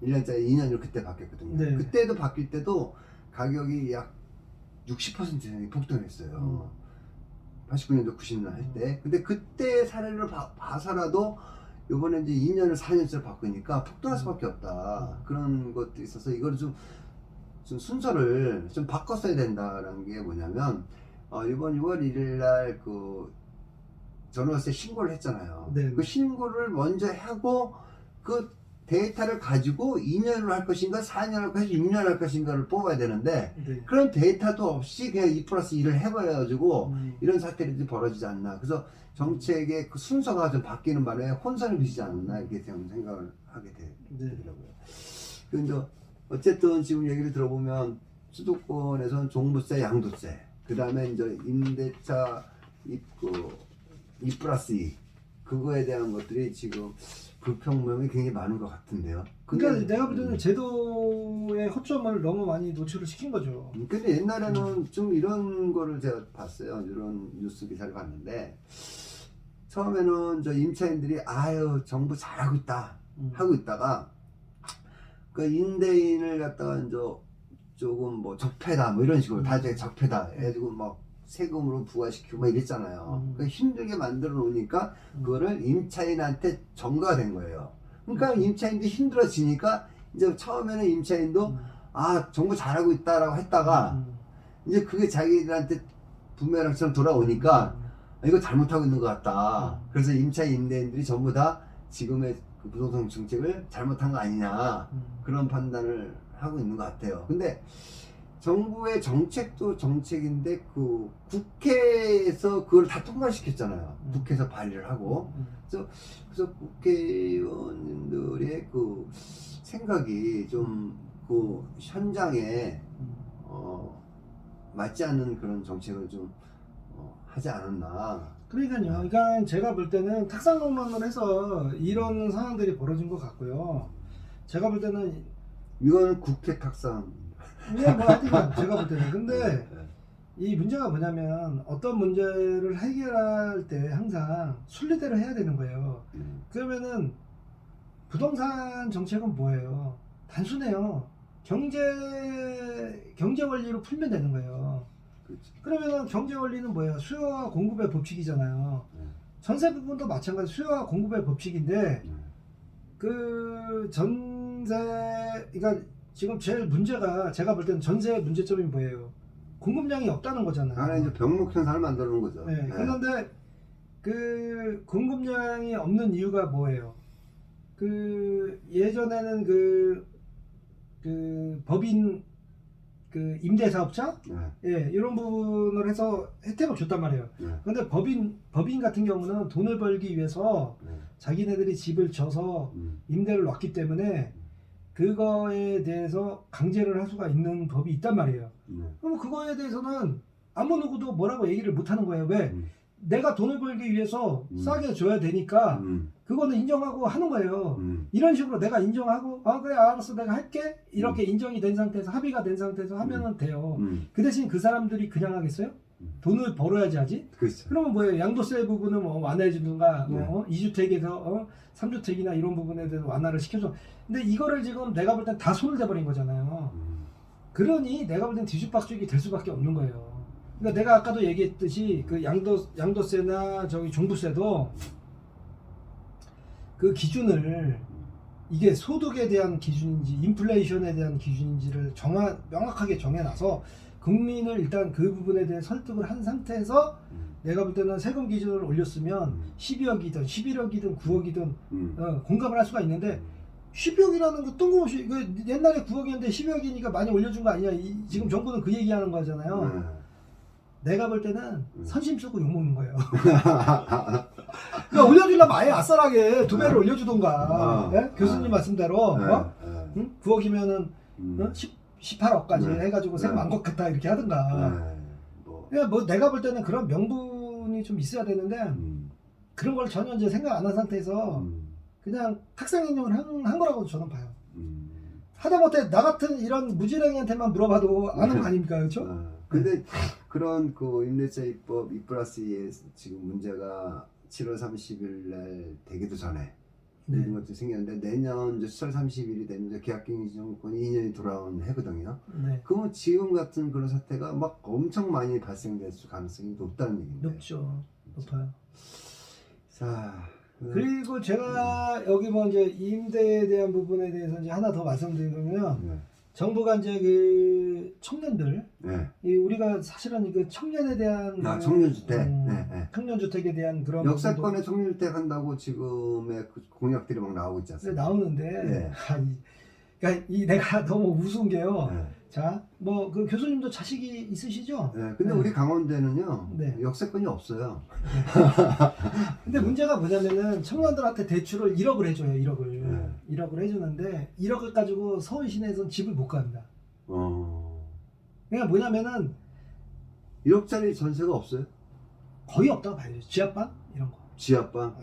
2년으로 그때 바뀌었거든요. 네. 그때도 바뀔 때도 가격이 약 60% 폭등했어요. 89년도 90년 할 때. 근데 그때 사례를 봐서라도 요번에 이제 2년을 4년째로 바꾸니까 폭등할 수밖에 없다. 그런 것도 있어서 이거를 좀 순서를 좀 바꿨어야 된다라는 게 뭐냐면 이번 6월 1일 날 그 전월세 신고를 했잖아요. 네. 그 신고를 먼저 하고 그 데이터를 가지고 2년을 할 것인가 4년을 할 것인가 6년을 할 것인가를 뽑아야 되는데 네. 그런 데이터도 없이 그냥 2+2를 해버려가지고 이런 사태들이 벌어지지 않나. 그래서 정책의 그 순서가 좀 바뀌는 바람에 혼선을 빚지 않나 이렇게 생각을 하게 되더라고요. 근데 어쨌든 지금 얘기를 들어보면 수도권에서는 종부세, 양도세, 그 다음에 이제 임대차 2+2 그거에 대한 것들이 지금 불평명이 굉장히 많은 것 같은데요. 그러니까 내가 볼 때는 제도의 허점을 너무 많이 노출을 시킨 거죠. 근데 옛날에는 좀 이런 거를 제가 봤어요. 이런 뉴스 기사를 봤는데 처음에는 저 임차인들이 아유 정부 잘하고 있다 하고 있다가 그 임대인을 갖다가 이제 조금 뭐 적폐다 뭐 이런 식으로 다 적폐다 해가지고 막 세금으로 부과시키고 막 이랬잖아요. 힘들게 만들어 놓으니까 그거를 임차인한테 전가가 된 거예요. 그러니까 임차인도 힘들어지니까 이제 처음에는 임차인도 아 정부 잘하고 있다라고 했다가 이제 그게 자기들한테 부메랑처럼 돌아오니까 이거 잘못하고 있는 것 같다. 그래서 임차인 임대인들이 전부 다 지금의 그 부동산 정책을 잘못한 거 아니냐 그런 판단을 하고 있는 것 같아요. 근데 정부의 정책도 정책인데 그 국회에서 그걸 다 통과시켰잖아요. 국회에서 발의를 하고 그래서 국회의원님들의 그 생각이 좀 그 현장에 맞지 않는 그런 정책을 좀 하지 않았나. 그러니까요. 그러니까 제가 볼 때는 탁상론만을 해서 이런 상황들이 벌어진 것 같고요. 제가 볼 때는 이건 국회 탁상. 뭐 하여튼 제가 볼 때는 근데 이 문제가 뭐냐면 어떤 문제를 해결할 때 항상 순리대로 해야 되는 거예요. 그러면은 부동산 정책은 뭐예요? 단순해요. 경제 원리로 풀면 되는 거예요. 그렇죠. 그러면은 경제 원리는 뭐예요? 수요와 공급의 법칙이잖아요. 전세 부분도 마찬가지 수요와 공급의 법칙인데 그 전세 그러니까 지금 제일 문제가 제가 볼 때는 전세의 문제점이 뭐예요? 공급량이 없다는 거잖아요. 하나 이제 병목 현상을 만들어 놓은 거죠. 네. 그런데 그 공급량이 없는 이유가 뭐예요? 그 예전에는 그 법인 그 임대사업자 예 이런 부분을 해서 혜택을 줬단 말이에요. 그런데 법인 같은 경우는 돈을 벌기 위해서 자기네들이 집을 져서 임대를 놨기 때문에 그거에 대해서 강제를 할 수가 있는 법이 있단 말이에요. 그럼 그거에 대해서는 아무 누구도 뭐라고 얘기를 못 하는 거예요. 왜? 내가 돈을 벌기 위해서 싸게 줘야 되니까 그거는 인정하고 하는 거예요. 이런 식으로 내가 인정하고 그래 알았어 내가 할게 이렇게 인정이 된 상태에서 합의가 된 상태에서 하면은 돼요. 그 대신 그 사람들이 그냥 하겠어요? 돈을 벌어야지 하지. 그렇죠. 그러면 뭐예요? 양도세 부분은 뭐 완화해 주든가 2주택에서 3주택이나 이런 부분에 대해서 완화를 시켜줘. 근데 이거를 지금 내가 볼 땐 다 손을 대버린 거잖아요. 그러니 내가 볼 땐 뒤죽박죽이 될 수밖에 없는 거예요. 그러니까 내가 아까도 얘기했듯이 그 양도세나 저기 종부세도 그 기준을 이게 소득에 대한 기준인지 인플레이션에 대한 기준인지를 명확하게 정해놔서 국민을 일단 그 부분에 대해 설득을 한 상태에서 내가 볼 때는 세금 기준을 올렸으면 12억이든 11억이든 9억이든 공감을 할 수가 있는데 12억이라는 거 뜬금없이 옛날에 9억이었는데 12억이니까 많이 올려준 거 아니야. 지금 정부는 그 얘기하는 거잖아요. 내가 볼 때는 선심 쓰고 욕먹는 거예요. 그러니까 올려주려면 아예 아싸라게 2배를 올려주던가 교수님 말씀대로 9억이면은 18억까지 해가지고 세금 안 걷겠다 이렇게 하든가. 그러니까 뭐 내가 볼 때는 그런 명분이 좀 있어야 되는데 그런 걸 전혀 이제 생각 안 한 상태에서 그냥 탁상 인용을 한 거라고 저는 봐요. 하다못해 나 같은 이런 무지랭이한테만 물어봐도 아는 거 아닙니까, 그렇죠? 근데 그런 그 임대차 입법 2+2의 지금 문제가 7월 30일 날 되기도 전에 이런 것도 생겼는데 내년 이제 7월 30일이 되면 이제 계약갱신 정권이 2년이 돌아온 해거든요. 그러면 지금 같은 그런 사태가 막 엄청 많이 발생될 가능성이 높다는 얘기인데. 높죠. 높아요. 자. 그리고 제가 여기 뭐 이제 임대에 대한 부분에 대해서 이제 하나 더 말씀드리면 정부가 이제 그 청년들 우리가 사실은 그 청년에 대한 청년주택 청년주택에 대한 그런 역사권에 청년주택 한다고 지금의 그 공약들이 막 나오고 있지 않습니까? 나오는데 그러니까 내가 너무 우스운 게요. 자, 뭐 그 교수님도 자식이 있으시죠? 근데 우리 강원도에는요 역세권이 없어요. 근데 문제가 뭐냐면은 청년들한테 대출을 1억을 해줘요. 1억을 해주는데 1억을 가지고 서울 시내에서는 집을 못 갑니다. 그러니까 뭐냐면은 1억짜리 전세가 없어요? 거의 없다고 봐야죠. 지하방 이런 거. 지하방?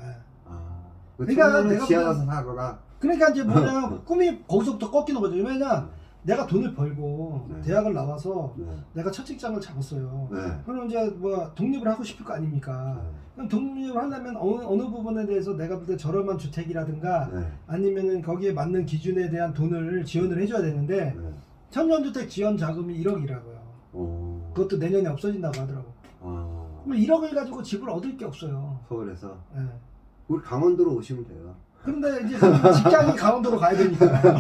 그러니까 내가 지하 가서 살아라. 그러니까 이제 뭐냐 꿈이 거기서부터 꺾이는 거죠. 왜냐 내가 돈을 벌고 대학을 나와서 내가 첫 직장을 잡았어요. 그럼 이제 뭐 독립을 하고 싶을 거 아닙니까? 그럼 독립을 하려면 어느 부분에 대해서 내가 볼 때 저렴한 주택이라든가 아니면은 거기에 맞는 기준에 대한 돈을 지원을 해줘야 되는데 청년주택 지원 자금이 1억이라고요. 그것도 내년에 없어진다고 하더라고. 그럼 1억을 가지고 집을 얻을 게 없어요. 서울에서? 우리 강원도로 오시면 돼요. 그런데 이제 직장이 강원도로 가야 되니까.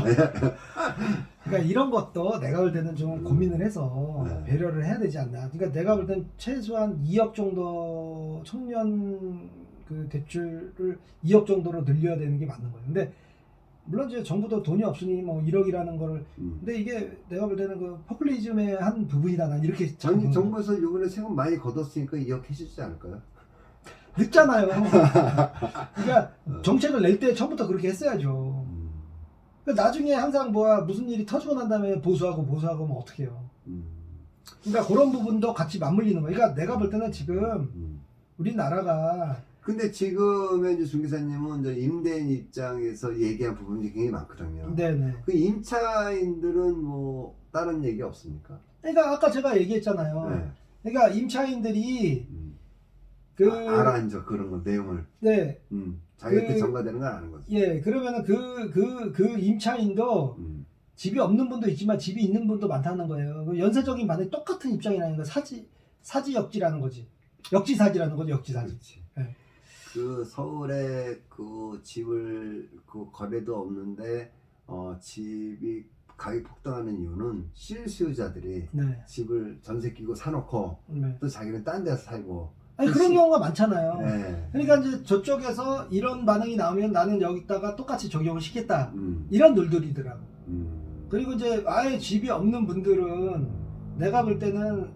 그러니까 이런 것도 내가 볼 때는 좀 고민을 해서 배려를 해야 되지 않나. 그러니까 내가 볼 때는 최소한 2억 정도 청년 그 대출을 2억 정도로 늘려야 되는 게 맞는 거예요. 근데 물론 이제 정부도 돈이 없으니 뭐 1억이라는 거를 근데 이게 내가 볼 때는 그 포퓰리즘의 한 부분이다. 난 이렇게 정부에서 이번에 세금 많이 걷었으니까 2억 해주지 않을까요? 늦잖아요. 그러니까 정책을 낼 때 처음부터 그렇게 했어야죠. 그러니까 나중에 항상 무슨 일이 터지고 난 다음에 보수하고 하면 어떡해요. 그러니까 그런 부분도 같이 맞물리는 거예요. 그러니까 내가 볼 때는 지금 우리나라가 근데 지금의 이제 중 기사님은 이제 임대인 입장에서 얘기한 부분이 굉장히 많거든요. 네네. 그 임차인들은 뭐 다른 얘기 없습니까? 그러니까 아까 제가 얘기했잖아요. 그러니까 임차인들이 그 알아 이제 그런 거 내용을. 네. 자기한테 전가되는 건 아는 거지. 예, 그러면은 그 임차인도 집이 없는 분도 있지만 집이 있는 분도 많다는 거예요. 그 연쇄적인 반응이 똑같은 입장이라는 거 사지역지라는 거지. 역지사지라는 거죠, 역지사지. 그렇지. 네. 그 서울에 그 집을 그 거래도 없는데 집이 가격이 폭등하는 이유는 실수요자들이 네. 집을 전세 끼고 사놓고 네. 또 자기는 딴 데서 살고. 아니 그런 경우가 많잖아요. 네. 그러니까 이제 저쪽에서 이런 반응이 나오면 나는 여기다가 똑같이 적용을 시켰다. 음. 이런 놀들이더라고. 음. 그리고 이제 아예 집이 없는 분들은 내가 볼 때는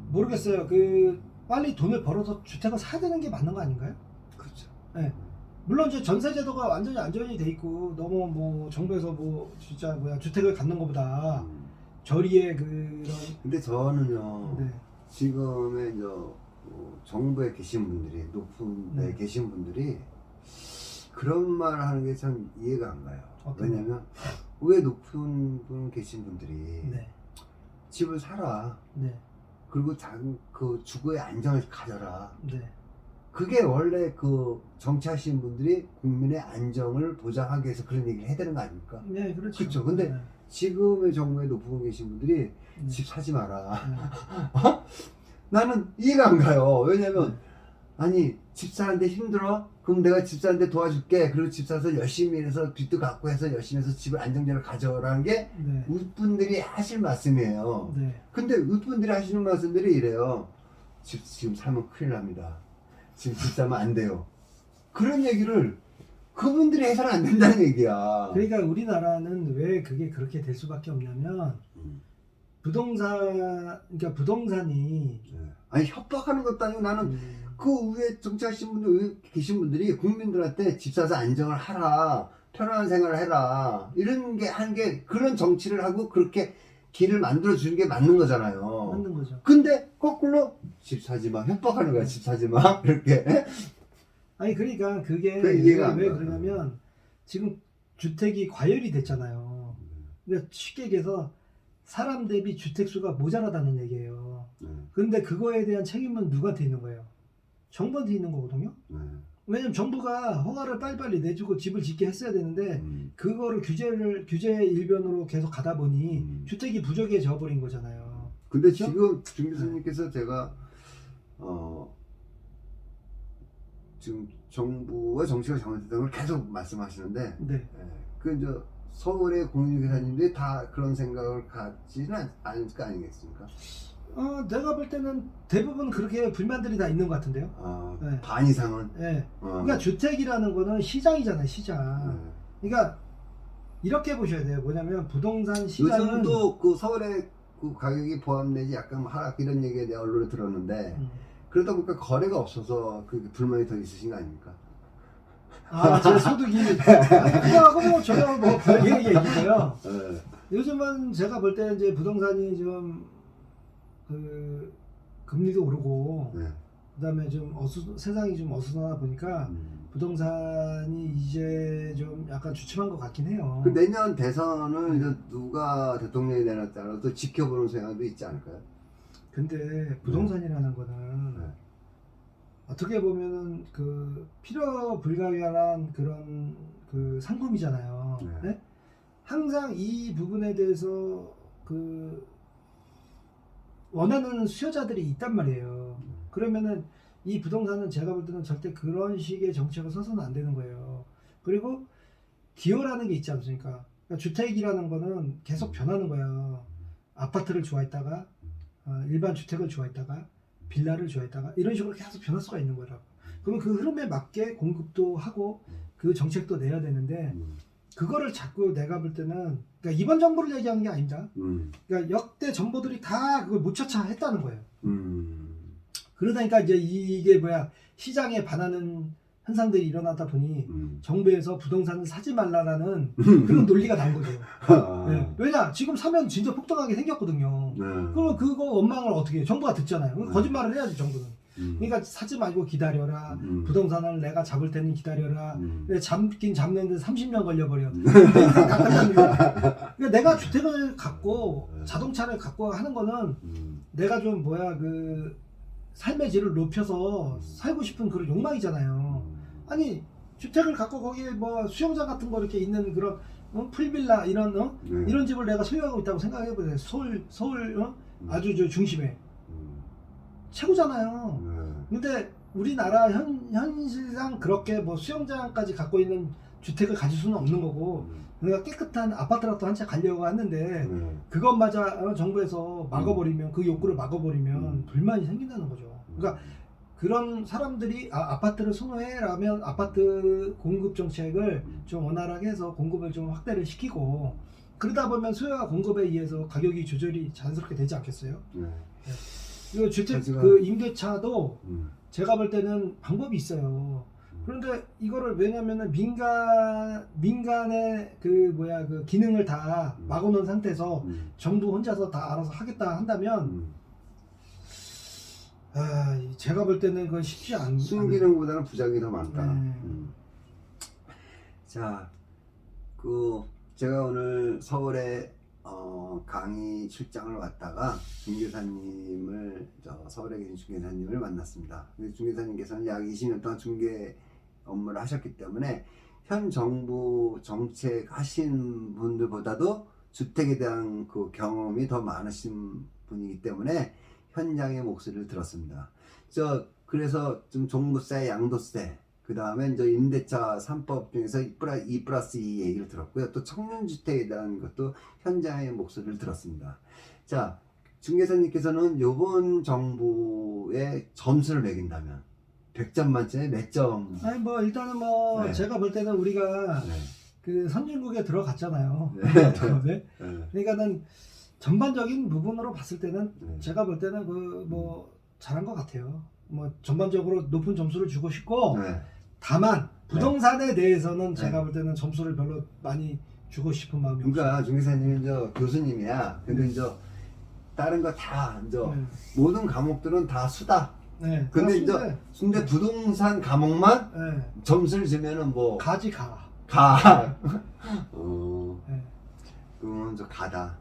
모르겠어요. 그 빨리 돈을 벌어서 주택을 사야 되는 게 맞는 거 아닌가요? 그렇죠. 네. 물론 이제 전세 제도가 완전히 안전이 돼 있고 너무 뭐 정부에서 뭐 진짜 뭐야 주택을 갖는 것보다 저리에 그런. 근데 저는요. 네. 지금의 이제 정부에 계신 분들이 높은 데 네. 계신 분들이 그런 말 하는 게 참 이해가 안 가요. 왜냐면 왜 높은 분 계신 분들이 네. 집을 사라. 네. 그리고 그 주거의 안정을 가져라. 네. 그게 원래 그 정치하시는 분들이 국민의 안정을 보장하기 위해서 그런 얘기를 해야 되는 거 아닙니까? 네, 그렇죠. 그렇죠. 근데 네. 지금의 정부에 높은 계신 분들이 네. 집 사지 마라. 네. 나는 이해가 안 가요. 왜냐면 아니 집 사는데 힘들어? 그럼 내가 집 사는데 도와줄게. 그리고 집 사서 열심히 해서 빚도 갚고 해서 열심히 해서 집을 안정적으로 가져오라는 게 네. 윗분들이 하실 말씀이에요. 네. 근데 윗분들이 하시는 말씀들이 이래요. 지금 사면 큰일 납니다. 지금 집 사면 안 돼요. 그런 얘기를 그분들이 해서는 안 된다는 얘기야. 그러니까 우리나라는 왜 그게 그렇게 될 수밖에 없냐면 그러니까 부동산이 아니 협박하는 것도 아니고 나는 그 위에 정치하신 분들 계신 분들이 국민들한테 집 사서 안정을 하라, 편안한 생활을 해라 이런 게 하는 게 그런 정치를 하고 그렇게 길을 만들어 주는 게 맞는 거잖아요. 맞는 거죠. 근데 거꾸로 집 사지 마 협박하는 거야. 집 사지 마 이렇게. 아니 그러니까 그게 이해가 안 왜 가. 그러냐면 지금 주택이 과열이 됐잖아요. 그러니까 쉽게 얘기해서 사람 대비 주택 수가 모자라다는 얘기예요. 그런데 그거에 대한 책임은 누구한테 있는 거예요? 정부한테 있는 거거든요. 왜냐면 정부가 허가를 빨리빨리 내주고 집을 짓게 했어야 되는데 그거를 규제 일변으로 계속 가다 보니 주택이 부족해져 버린 거잖아요. 근데 그렇죠? 지금 중 교수님께서 제가 지금 정부와 정치가 잘못됐다는 걸 계속 말씀하시는데 네. 그 이제 서울의 공인중개사님들이 다 그런 생각을 갖지는 않을 거 아니겠습니까? 내가 볼 때는 대부분 그렇게 불만들이 다 있는 것 같은데요. 네. 반 이상은. 네. 그러니까 주택이라는 거는 시장이잖아요, 시장. 그러니까 이렇게 보셔야 돼요. 뭐냐면 부동산 시장은 요즘도 그 서울의 그 가격이 포함되지 약간 하락 이런 얘기에 대해 언론에 들었는데 그러다 보니까 거래가 없어서 그 불만이 더 있으신 거 아닙니까? 제 소득이 그거하고 뭐 전혀 뭐 별개의 얘기고요. 네. 요즘은 제가 볼 때 이제 부동산이 좀 그 금리도 오르고 네. 그다음에 좀 세상이 좀 어수선하다 보니까 부동산이 이제 좀 약간 주춤한 것 같긴 해요. 그 내년 대선을 이제 누가 대통령이 되냐에 따라 또 지켜보는 성향도 있지 않을까요? 근데 부동산이라는 거는 어떻게 보면은 그 필요 불가피한 그런 그 상품이잖아요. 네? 항상 이 부분에 대해서 그 원하는 수요자들이 있단 말이에요. 그러면은 이 부동산은 제가 볼 때는 절대 그런 식의 정책을 써서는 안 되는 거예요. 그리고 기호라는 게 있지 않습니까? 그러니까 주택이라는 거는 계속 변하는 거예요. 아파트를 좋아했다가 일반 주택을 좋아했다가 빌라를 좋아했다가 이런 식으로 계속 변할 수가 있는 거라고. 그러면 그 흐름에 맞게 공급도 하고 그 정책도 내야 되는데 그거를 자꾸 내가 볼 때는 그러니까 이번 정부를 얘기하는 게 아닙니다. 그러니까 역대 정부들이 다 그걸 무차차 했다는 거예요. 그러다니까 이제 이게 뭐야 시장에 반하는 현상들이 일어나다 보니 정부에서 부동산을 사지 말라라는 그런 논리가 난 거죠. 네. 왜냐 지금 사면 진짜 폭등하게 생겼거든요. 그러면 그거 원망을 어떻게 해요? 정부가 듣잖아요. 거짓말을 해야지 정부는. 그러니까 사지 말고 기다려라. 부동산을 내가 잡을 테니 기다려라. 근데 잡긴 잡는데 30년 걸려버려. 그러니까 내가 주택을 갖고 자동차를 갖고 하는 거는 내가 좀 그 삶의 질을 높여서 살고 싶은 그런 욕망이잖아요. 아니 주택을 갖고 거기에 뭐 수영장 같은 거 이렇게 있는 그런 풀빌라 이런 이런 집을 내가 소유하고 있다고 생각해 보세요. 서울 아주 저 중심에 최고잖아요. 근데 우리나라 현실상 그렇게 뭐 수영장까지 갖고 있는 주택을 가질 수는 없는 거고, 그러니까 깨끗한 아파트라도 한 채 가려고 하는데 그것마저 정부에서 막아버리면, 그 욕구를 막아버리면 불만이 생긴다는 거죠. 그러니까 그런 사람들이 아파트를 선호해라면 아파트 공급 정책을 좀 원활하게 해서 공급을 좀 확대를 시키고, 그러다 보면 수요와 공급에 의해서 가격이 조절이 자연스럽게 되지 않겠어요? 이 주택 그 임대차도 제가 볼 때는 방법이 있어요. 그런데 이거를 왜냐면은 민간의 그 기능을 다 막아놓은 상태에서 정부 혼자서 다 알아서 하겠다 한다면 제가 볼 때는 그건 쉽지 않. 순기능보다는 부작용이 더 많다. 자, 제가 오늘 서울에 강의 출장을 왔다가 중개사님을 서울에 계신 중개사님을 만났습니다. 중개사님께서는 약 20년 동안 중개 업무를 하셨기 때문에 현 정부 정책 하신 분들보다도 주택에 대한 그 경험이 더 많으신 분이기 때문에 현장의 목소리를 들었습니다. 그래서 좀 종부세, 양도세, 그 다음에 이제 임대차 3법 중에서 2+2 얘기를 들었고요. 또 청년주택에 대한 것도 현장의 목소리를 들었습니다. 자, 중개사님께서는 이번 정부의 점수를 매긴다면 100점 만점에 몇 점? 아니 뭐 일단은 네. 제가 볼 때는 우리가 그 선진국에 들어갔잖아요. 네. 그러니까는 전반적인 부분으로 봤을 때는 제가 볼 때는 잘한 것 같아요. 뭐 전반적으로 높은 점수를 주고 싶고, 다만 부동산에 대해서는 제가 볼 때는 점수를 별로 많이 주고 싶은 마음이 없어요. 그러니까 중개사님은 교수님이야. 근데 이제 다른 거 다 모든 과목들은 다 수다. 근데 근데 부동산 과목만 점수를 주면은 뭐 가지. 그러면 좀 가다.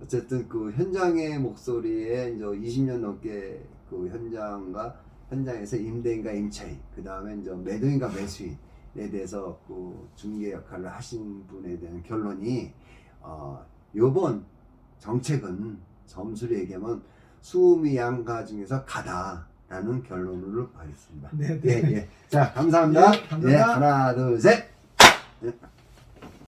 어쨌든 그 현장의 목소리에 이제 20년 넘게 그 현장에서 임대인과 임차인, 그 다음에 이제 매도인과 매수인에 대해서 그 중개 역할을 하신 분에 대한 결론이 요번 정책은 점수를 얘기하면 수미양가 중에서 가다라는 결론으로 가겠습니다. 네. 자, 감사합니다. 감사합니다. 하나, 둘, 셋.